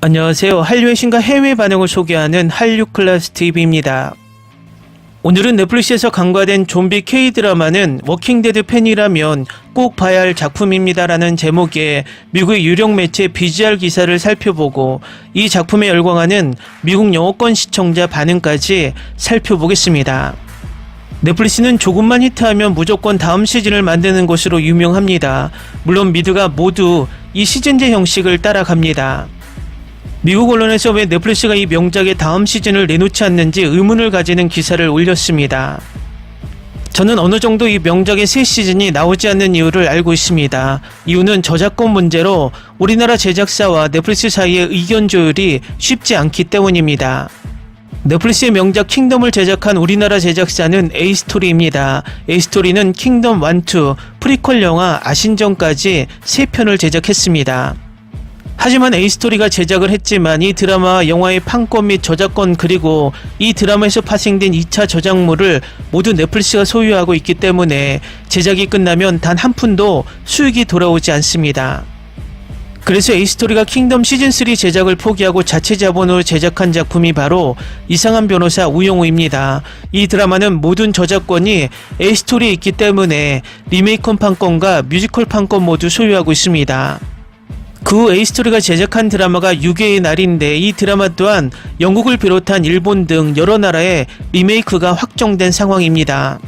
안녕하세요. 한류의 신과 해외 반응을 소개하는 한류클래스TV입니다. 오늘은 넷플릭스에서 강과된 좀비 K-드라마는 워킹데드 팬이라면 꼭 봐야 할 작품입니다라는 제목의 미국의 유력 매체 BGR 기사를 살펴보고 이 작품에 열광하는 미국 영어권 시청자 반응까지 살펴보겠습니다. 넷플릭스는 조금만 히트하면 무조건 다음 시즌을 만드는 것으로 유명합니다. 물론 미드가 모두 이 시즌제 형식을 따라갑니다. 미국 언론에서 왜 넷플릭스가 이 명작의 다음 시즌을 내놓지 않는지 의문을 가지는 기사를 올렸습니다. 저는 어느 정도 이 명작의 새 시즌이 나오지 않는 이유를 알고 있습니다. 이유는 저작권 문제로 우리나라 제작사와 넷플릭스 사이의 의견 조율이 쉽지 않기 때문입니다. 넷플릭스의 명작 킹덤을 제작한 우리나라 제작사는 A스토리입니다. A스토리는 킹덤 1, 2, 프리퀄 영화 아신전까지 3편을 제작했습니다. 하지만 A스토리가 제작을 했지만 이 드라마와 영화의 판권 및 저작권 그리고 이 드라마에서 파생된 2차 저작물을 모두 넷플릭스가 소유하고 있기 때문에 제작이 끝나면 단 한 푼도 수익이 돌아오지 않습니다. 그래서 A스토리가 킹덤 시즌3 제작을 포기하고 자체 자본으로 제작한 작품이 바로 이상한 변호사 우영우입니다. 이 드라마는 모든 저작권이 A스토리에 있기 때문에 리메이크 판권과 뮤지컬 판권 모두 소유하고 있습니다. 그 후 A스토리가 제작한 드라마가 6회의 날인데 이 드라마 또한 영국을 비롯한 일본 등 여러 나라에 리메이크가 확정된 상황입니다.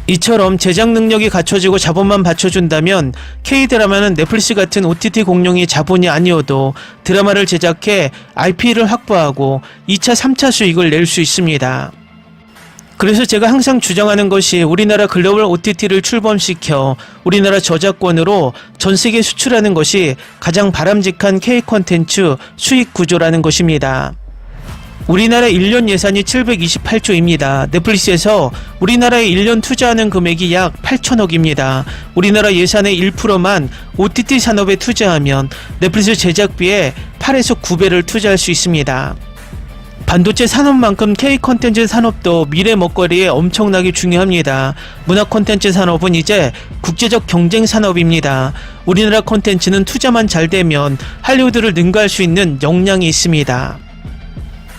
이처럼 제작 능력이 갖춰지고 자본만 받쳐준다면 K-드라마는 넷플릭스 같은 OTT 공룡이 자본이 아니어도 드라마를 제작해 IP를 확보하고 2차, 3차 수익을 낼 수 있습니다. 그래서 제가 항상 주장하는 것이 우리나라 글로벌 OTT를 출범시켜 우리나라 저작권으로 전세계 수출하는 것이 가장 바람직한 K-콘텐츠 수익 구조라는 것입니다. 우리나라 1년 예산이 728조입니다. 넷플릭스에서 우리나라에 1년 투자하는 금액이 약 8천억입니다. 우리나라 예산의 1%만 OTT 산업에 투자하면 넷플릭스 제작비에 8에서 9배를 투자할 수 있습니다. 반도체 산업만큼 K-콘텐츠 산업도 미래 먹거리에 엄청나게 중요합니다. 문화 콘텐츠 산업은 이제 국제적 경쟁 산업입니다. 우리나라 콘텐츠는 투자만 잘 되면 할리우드를 능가할 수 있는 역량이 있습니다.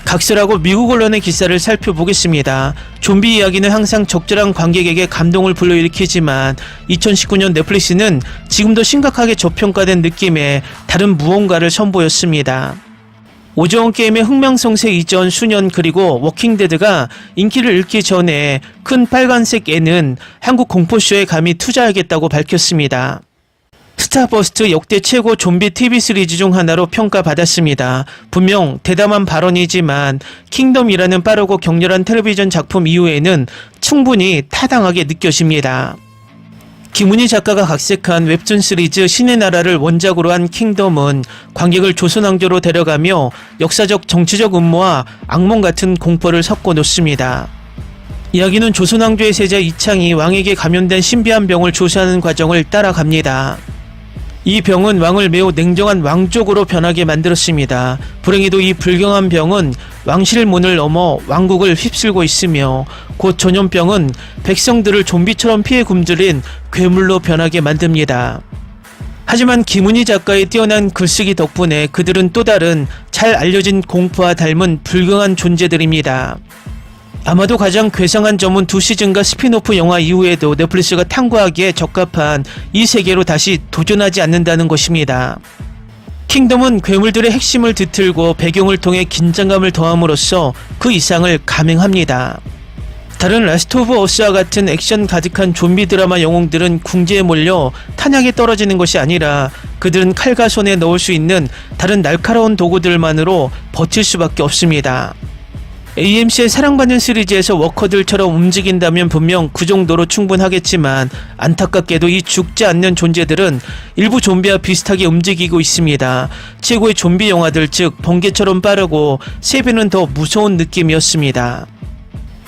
각설하고 미국 언론의 기사를 살펴보겠습니다. 좀비 이야기는 항상 적절한 관객에게 감동을 불러일으키지만 2019년 넷플릭스는 지금도 심각하게 저평가된 느낌의 다른 무언가를 선보였습니다. 오징어 게임의 흥망성쇠 이전 수년 그리고 워킹데드가 인기를 잃기 전에 큰 빨간색 애는 한국 공포쇼에 감히 투자하겠다고 밝혔습니다. 스타버스트 역대 최고 좀비 TV 시리즈 중 하나로 평가받았습니다. 분명 대담한 발언이지만 킹덤이라는 빠르고 격렬한 텔레비전 작품 이후에는 충분히 타당하게 느껴집니다. 김은희 작가가 각색한 웹툰 시리즈 신의 나라를 원작으로 한 킹덤은 관객을 조선왕조로 데려가며 역사적 정치적 음모와 악몽 같은 공포를 섞어 놓습니다. 이야기는 조선왕조의 세자 이창이 왕에게 감염된 신비한 병을 조사하는 과정을 따라갑니다. 이 병은 왕을 매우 냉정한 왕족으로 변하게 만들었습니다. 불행히도 이 불경한 병은 왕실 문을 넘어 왕국을 휩쓸고 있으며 곧 전염병은 백성들을 좀비처럼 피해 굶주린 괴물로 변하게 만듭니다. 하지만 김은희 작가의 뛰어난 글쓰기 덕분에 그들은 또 다른 잘 알려진 공포와 닮은 불경한 존재들입니다. 아마도 가장 괴상한 점은 2시즌과 스피노프 영화 이후에도 넷플릭스가 탐구하기에 적합한 이 세계로 다시 도전하지 않는다는 것입니다. 킹덤은 괴물들의 핵심을 뒤틀고 배경을 통해 긴장감을 더함으로써 그 이상을 감행합니다. 다른 라스트 오브 어스와 같은 액션 가득한 좀비 드라마 영웅들은 궁지에 몰려 탄약에 떨어지는 것이 아니라 그들은 칼과 손에 넣을 수 있는 다른 날카로운 도구들만으로 버틸 수밖에 없습니다. AMC의 사랑받는 시리즈에서 워커들처럼 움직인다면 분명 그 정도로 충분하겠지만 안타깝게도 이 죽지 않는 존재들은 일부 좀비와 비슷하게 움직이고 있습니다. 최고의 좀비 영화들 즉 번개처럼 빠르고 3배는 더 무서운 느낌이었습니다.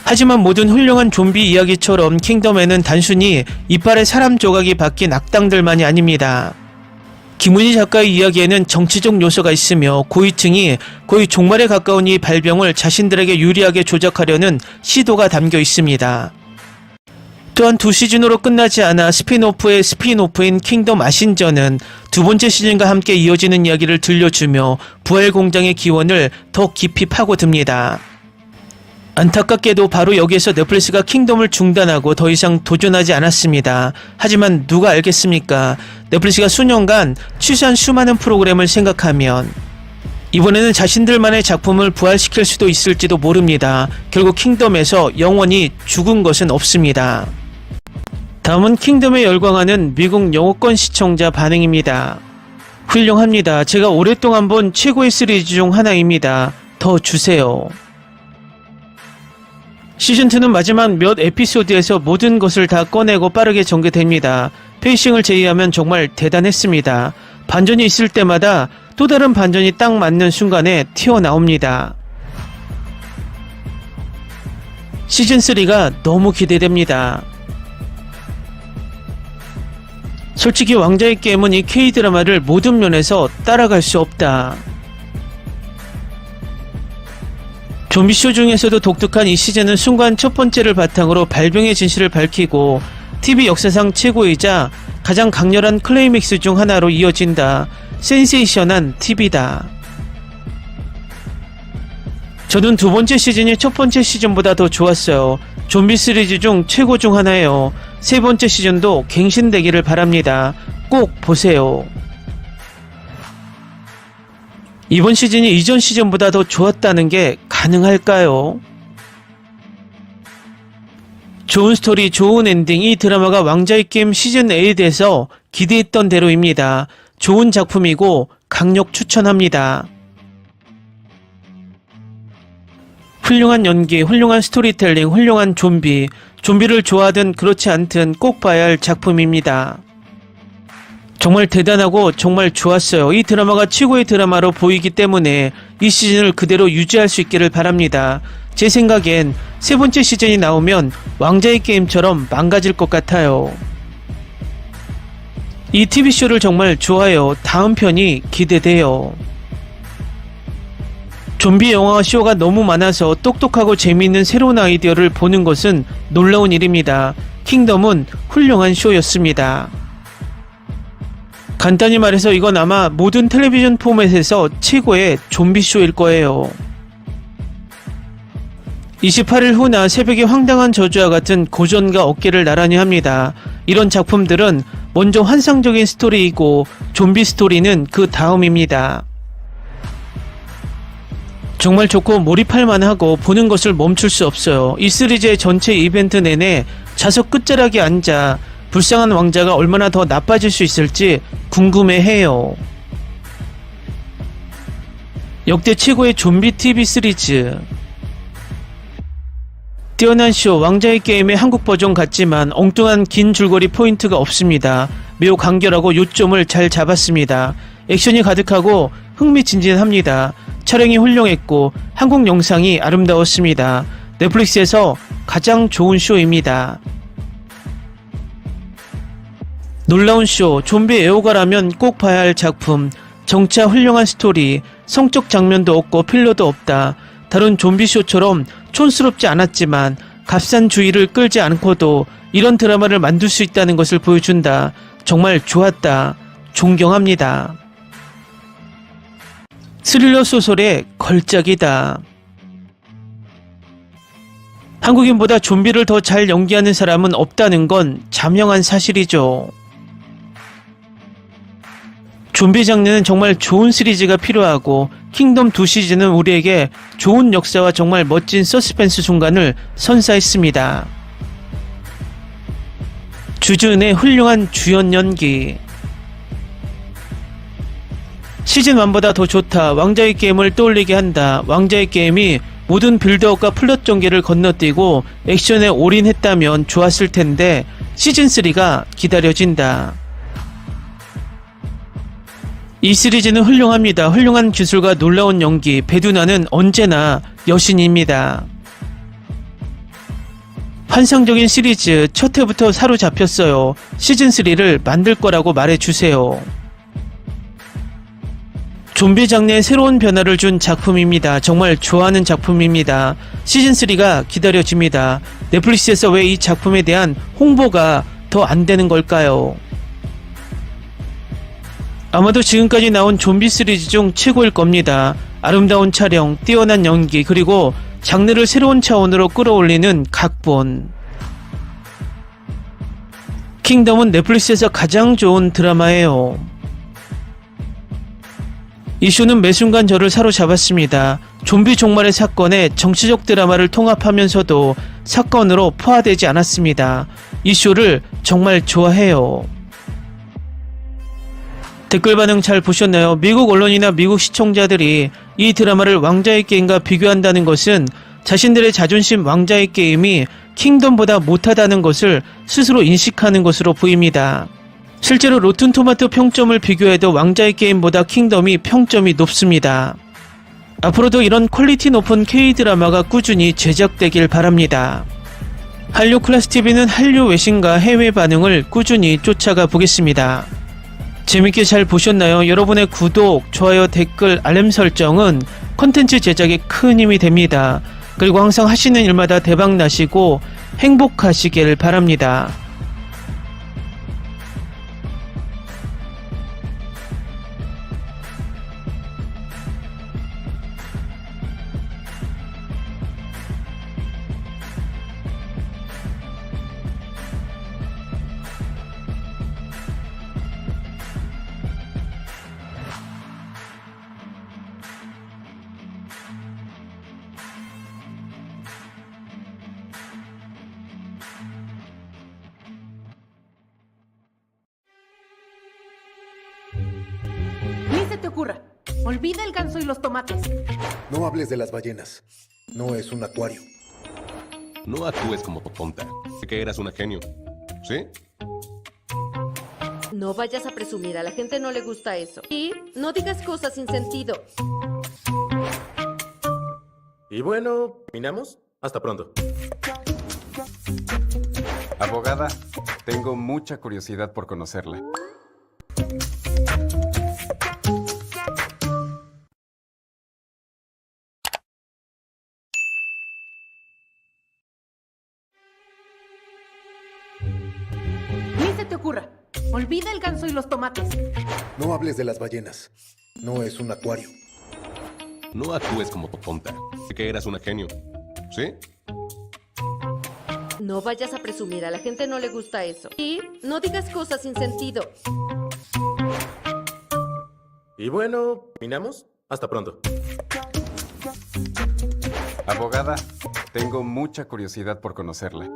하지만 모든 훌륭한 좀비 이야기처럼 킹덤에는 단순히 이빨에 사람 조각이 박힌 악당들만이 아닙니다. 김은희 작가의 이야기에는 정치적 요소가 있으며 고위층이 거의 종말에 가까운 이 발병을 자신들에게 유리하게 조작하려는 시도가 담겨 있습니다. 또한 2시즌으로 끝나지 않아 스피노프의 스피노프인 킹덤 아신전은 두 번째 시즌과 함께 이어지는 이야기를 들려주며 부활 공장의 기원을 더 깊이 파고듭니다. 안타깝게도 바로 여기에서 넷플릭스가 킹덤을 중단하고 더 이상 도전하지 않았습니다. 하지만 누가 알겠습니까? 넷플릭스가 수년간 취소한 수많은 프로그램을 생각하면 이번에는 자신들만의 작품을 부활시킬 수도 있을지도 모릅니다. 결국 킹덤에서 영원히 죽은 것은 없습니다. 다음은 킹덤에 열광하는 미국 영어권 시청자 반응입니다. 훌륭합니다. 제가 오랫동안 본 최고의 시리즈 중 하나입니다. 더 주세요. 시즌2는 마지막 몇 에피소드에서 모든 것을 다 꺼내고 빠르게 전개됩니다. 페이싱을 제외하면 정말 대단했습니다. 반전이 있을 때마다 또 다른 반전이 딱 맞는 순간에 튀어나옵니다. 시즌3가 너무 기대됩니다. 솔직히 왕자의 게임은 이 K드라마를 모든 면에서 따라갈 수 없다. 좀비쇼 중에서도 독특한 이 시즌은 순간 첫 번째를 바탕으로 발병의 진실을 밝히고 TV 역사상 최고이자 가장 강렬한 클라이맥스 중 하나로 이어진다. 센세이션한 TV다. 저는 두 번째 시즌이 첫 번째 시즌보다 더 좋았어요. 좀비 시리즈 중 최고 중 하나예요. 세 번째 시즌도 갱신되기를 바랍니다. 꼭 보세요. 이번 시즌이 이전 시즌보다 더 좋았다는 게 가능할까요? 좋은 스토리, 좋은 엔딩, 이 드라마가 왕자의 게임 시즌8에 대해서 기대했던 대로입니다. 좋은 작품이고 강력 추천합니다. 훌륭한 연기, 훌륭한 스토리텔링, 훌륭한 좀비, 좀비를 좋아하든 그렇지 않든 꼭 봐야 할 작품입니다. 정말 대단하고 정말 좋았어요. 이 드라마가 최고의 드라마로 보이기 때문에 이 시즌을 그대로 유지할 수 있기를 바랍니다. 제 생각엔 세 번째 시즌이 나오면 왕자의 게임처럼 망가질 것 같아요. 이 TV쇼를 정말 좋아해요. 다음 편이 기대돼요. 좀비 영화 쇼가 너무 많아서 똑똑하고 재미있는 새로운 아이디어를 보는 것은 놀라운 일입니다. 킹덤은 훌륭한 쇼였습니다. 간단히 말해서 이건 아마 모든 텔레비전 포맷에서 최고의 좀비 쇼일 거예요. 28일 후나 새벽의 황당한 저주와 같은 고전과 어깨를 나란히 합니다. 이런 작품들은 먼저 환상적인 스토리이고 좀비 스토리는 그 다음입니다. 정말 좋고 몰입할 만하고 보는 것을 멈출 수 없어요. 이 시리즈의 전체 이벤트 내내 좌석 끝자락에 앉아 불쌍한 왕자가 얼마나 더 나빠질 수 있을지 궁금해해요. 역대 최고의 좀비 TV 시리즈. 뛰어난 쇼, 왕자의 게임의 한국 버전 같지만 엉뚱한 긴 줄거리 포인트가 없습니다. 매우 간결하고 요점을 잘 잡았습니다. 액션이 가득하고 흥미진진합니다. 촬영이 훌륭했고 한국 영상이 아름다웠습니다. 넷플릭스에서 가장 좋은 쇼입니다. 놀라운 쇼, 좀비 애호가라면 꼭 봐야 할 작품. 정차 훌륭한 스토리, 성적 장면도 없고 필러도 없다. 다른 좀비 쇼처럼 촌스럽지 않았지만 값싼 주의를 끌지 않고도 이런 드라마를 만들 수 있다는 것을 보여준다. 정말 좋았다. 존경합니다. 스릴러 소설의 걸작이다. 한국인보다 좀비를 더 잘 연기하는 사람은 없다는 건 자명한 사실이죠. 좀비 장르는 정말 좋은 시리즈가 필요하고 킹덤 2시즌은 우리에게 좋은 역사와 정말 멋진 서스펜스 순간을 선사했습니다. 주준의 훌륭한 주연 연기. 시즌 1보다 더 좋다. 왕자의 게임을 떠올리게 한다. 왕자의 게임이 모든 빌드업과 플롯 전개를 건너뛰고 액션에 올인했다면 좋았을 텐데 시즌 3가 기다려진다. 이 시리즈는 훌륭합니다. 훌륭한 기술과 놀라운 연기, 배두나는 언제나 여신입니다. 환상적인 시리즈, 첫 회부터 사로잡혔어요. 시즌3를 만들 거라고 말해주세요. 좀비 장르에 새로운 변화를 준 작품입니다. 정말 좋아하는 작품입니다. 시즌3가 기다려집니다. 넷플릭스에서 왜 이 작품에 대한 홍보가 더 안 되는 걸까요? 아마도 지금까지 나온 좀비 시리즈 중 최고일 겁니다. 아름다운 촬영, 뛰어난 연기, 그리고 장르를 새로운 차원으로 끌어올리는 각본. 킹덤은 넷플릭스에서 가장 좋은 드라마예요. 이 쇼는 매 순간 저를 사로잡았습니다. 좀비 종말의 사건에 정치적 드라마를 통합하면서도 사건으로 포화되지 않았습니다. 이 쇼를 정말 좋아해요. 댓글 반응 잘 보셨나요? 미국 언론이나 미국 시청자들이 이 드라마를 왕자의 게임과 비교한다는 것은 자신들의 자존심 왕자의 게임이 킹덤보다 못하다는 것을 스스로 인식하는 것으로 보입니다. 실제로 로튼토마토 평점을 비교해도 왕자의 게임보다 킹덤이 평점이 높습니다. 앞으로도 이런 퀄리티 높은 K-드라마가 꾸준히 제작되길 바랍니다. 한류 클래스TV는 한류 외신과 해외 반응을 꾸준히 쫓아가 보겠습니다. 재밌게 잘 보셨나요? 여러분의 구독, 좋아요, 댓글, 알림 설정은 컨텐츠 제작에 큰 힘이 됩니다. 그리고 항상 하시는 일마다 대박 나시고 행복하시길 바랍니다. Ni se te ocurra. Olvida el ganso y los tomates. No hables de las ballenas. No es un acuario. No actúes como tonta. Sé que eras una genio. ¿Sí? No vayas a presumir, a la gente no le gusta eso. Y no digas cosas sin sentido. Y bueno, ¿terminamos? Hasta pronto. Abogada, tengo mucha curiosidad por conocerla. Ni se te ocurra. Olvida el ganso y los tomates. No hables de las ballenas. No es un acuario. No actúes como tonta. Sé que eras una genio. ¿Sí? No vayas a presumir, a la gente no le gusta eso. Y no digas cosas sin sentido. Y bueno, ¿terminamos? Hasta pronto. Abogada, tengo mucha curiosidad por conocerla.